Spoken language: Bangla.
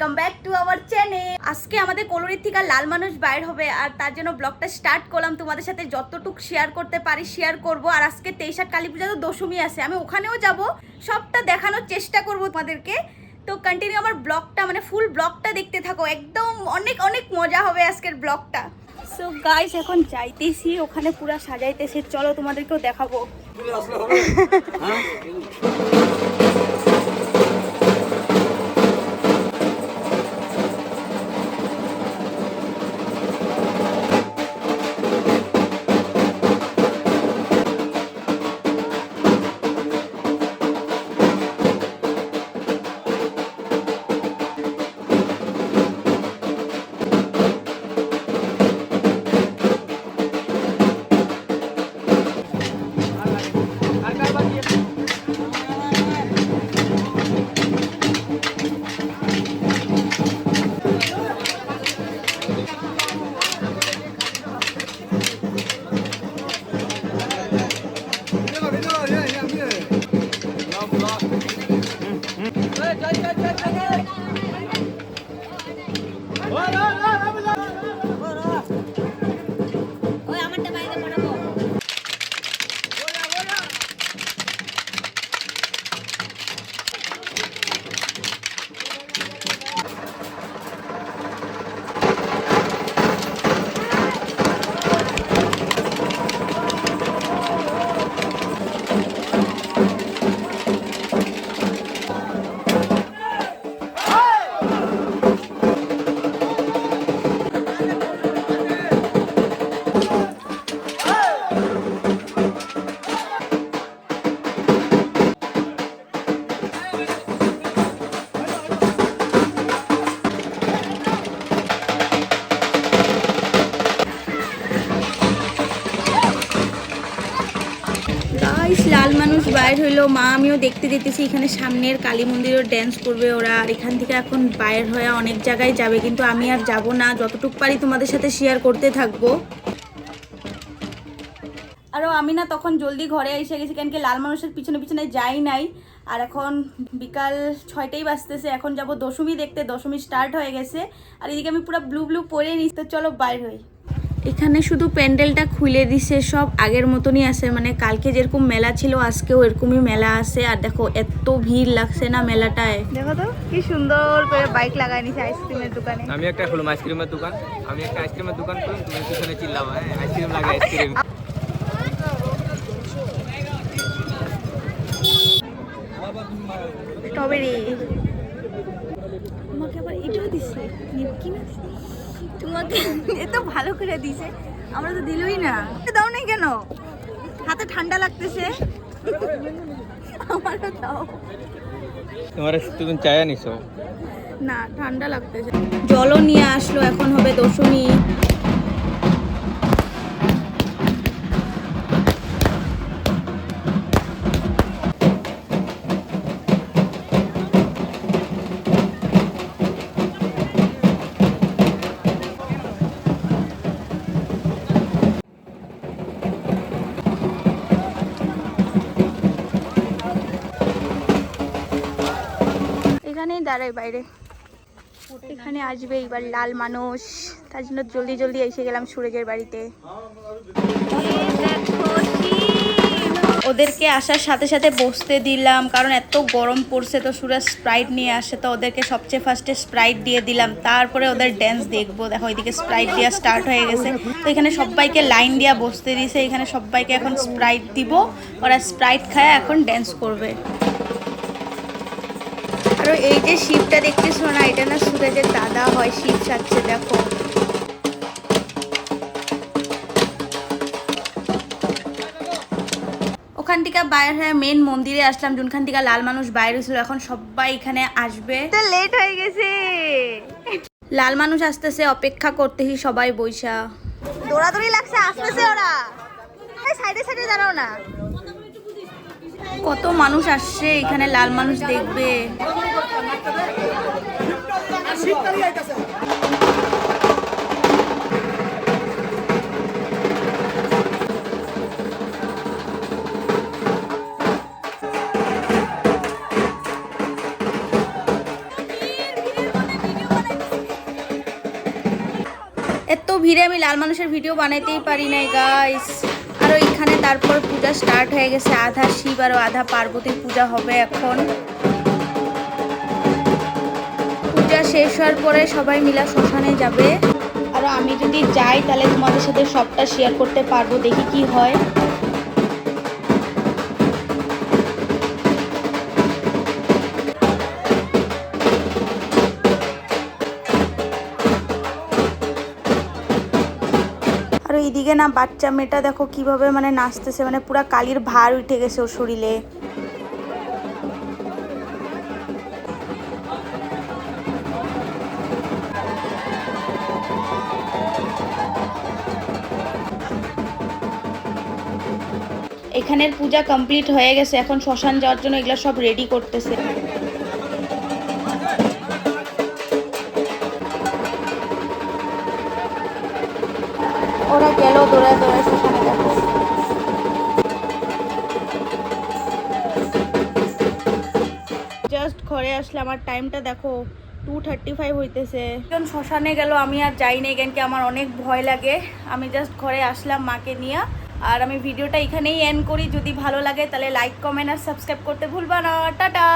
Welcome back to our channel. আজকে আমাদের কলোনির থেকে লাল মানুষ বাইর হবে, আর তার জন্য ব্লগটা স্টার্ট করলাম। তোমাদের সাথে যতটুকু শেয়ার করতে পারি শেয়ার করব। আর আজকে 23 কালী পূজা, তো দশমী আছে, আমি ওখানেও যাব, সবটা দেখানোর চেষ্টা করব তোমাদেরকে। তো কন্টিনিউ আমার ব্লগটা, মানে ফুল ব্লগটা দেখতে থাকো, একদম অনেক অনেক মজা হবে আজকের ব্লগটা। সো গাইস, এখন যাইতেছি ওখানে, পুরা সাজাইতেছি, চলো তোমাদেরকেও দেখাবো। লাল মানুষ বাইর হইলো, মা আমিও দেখতে যেতেছি। এখানে সামনের কালী মন্দিরেও ড্যান্স করবে ওরা, আর এখান থেকে এখন বাইর হয়ে অনেক জায়গায় যাবে, কিন্তু আমি আর যাব না, যতটুকু পারি তোমাদের সাথে শেয়ার করতে থাকবো। আরও আমি না তখন জলদি ঘরে এসে গেছি, কেন কি লাল মানুষের পিছনে পিছনে যাই নাই। আর এখন বিকাল 6টাই বাজতেছে, এখন যাব দশমী দেখতে, দশমী স্টার্ট হয়ে গেছে। আর এদিকে আমি পুরো ব্লু ব্লু পরে নিই, তো চলো বাইর হই। এখানে শুধু প্যান্ডেলটা খুলে দিছে, সব আগের মতনই আছে, মানে কালকে যেরকম মেলা ছিল আজকেও এরকমই মেলা আছে। আর দেখো এত ভিড় লাগছে না মেলাটায়, দেখো তো কি সুন্দর করে বাইক লাগাই নিছে আইসক্রিমের দোকানে। আমি একটা খুললাম আইসক্রিমের দোকান, আমি একটা আইসক্রিমের দোকান খুললাম, তুমি পিছনে চিল্লাও, হ্যাঁ আইসক্রিম লাগে আইসক্রিম। স্ট্রবেরি আমাকে আবার এটাও দিছে, নিমকি না তোমাকে, এত ভালো করে দিছে, আমরা তো দিলই না। দাও নাই কেন? হাতে ঠান্ডা লাগতেছে, আমারও দাও। তোমার তুমি চায়া নিছো না, ঠান্ডা লাগতেছে। জলও নিয়ে আসলো, এখন হবে দশমী। এখানেই দাঁড়াই বাইরে, এখানে আসবে এবার লাল মানুষ, তার জন্য জলদি জলদি এসে গেলাম সুরজের বাড়িতে। ওদেরকে আসার সাথে সাথে বসতে দিলাম, কারণ এত গরম পড়ছে, তো সুরজ স্প্রাইট নিয়ে আসে, তো ওদেরকে সবচেয়ে ফার্স্টে স্প্রাইট দিয়ে দিলাম, তারপরে ওদের ড্যান্স দেখবো। দেখো ওইদিকে স্প্রাইট দেওয়া স্টার্ট হয়ে গেছে, তো এখানে সবাইকে লাইন দিয়া বসতে দিয়েছে, এখানে সবাইকে এখন স্প্রাইট দিব, ওরা স্প্রাইট খায় এখন ড্যান্স করবে। আর এই যে শিবটা দেখতেছো না, এটা না সুরজের দাদা হয়, শিব সাজছে দেখো। ওখান থেকে বাইরে হয়ে মেন মন্দিরে আসলাম, যোনখান থেকে লাল মানুষ বাইরে হয়েছিল। এখন সবাই এখানে আসবে, লেট হয়ে গেছে, লাল মানুষ আসতেছে, অপেক্ষা করতেছি সবাই বইসা। দৌড়াদৌড়ি লাগছে, আসতেছে ওরা, সাইডে সাইডে দাঁড়াও না। কত মানুষ আসছে এখানে লাল মানুষ দেখবে। এত ভিড়ে আমি লাল মানুষের ভিডিও বানাইতেই পারি নাই গাইস। আর এখানে তারপর পূজা স্টার্ট হয়ে গেছে, আধা শিব আর আধা পার্বতীর পূজা হবে এখন। পূজা শেষ হওয়ার পরে সবাই মিলা শ্মশানে যাবে। আর আমি যদি যাই তাহলে তোমাদের সাথে সবটা শেয়ার করতে পারবো, দেখি কি হয়। আর এইদিকে না বাচ্চা মেয়েটা দেখো কিভাবে মানে নাচতেছে, মানে পুরা কালির ভার উঠে গেছে ওর শরীরে। এখানের পূজা কমপ্লিট হয়ে গেছে, এখন শ্মশান যাওয়ার জন্য এগুলো সব রেডি করতেছে। ওরা গেল দৌড়ায় দৌড়ায় শ্মশানে, দেখো। জাস্ট ঘরে আসলে আমার টাইমটা দেখো 2:35 হইতেছে। যখন শ্মশানে গেল আমি আর যাই নাই, কেন কি আমার অনেক ভয় লাগে। আমি জাস্ট ঘরে আসলাম মাকে নিয়ে। আর আমি ভিডিওটা এখানেই এন্ড করি। যদি ভালো লাগে তাহলে লাইক, কমেন্ট আর সাবস্ক্রাইব করতে ভুলবা না। টাটা।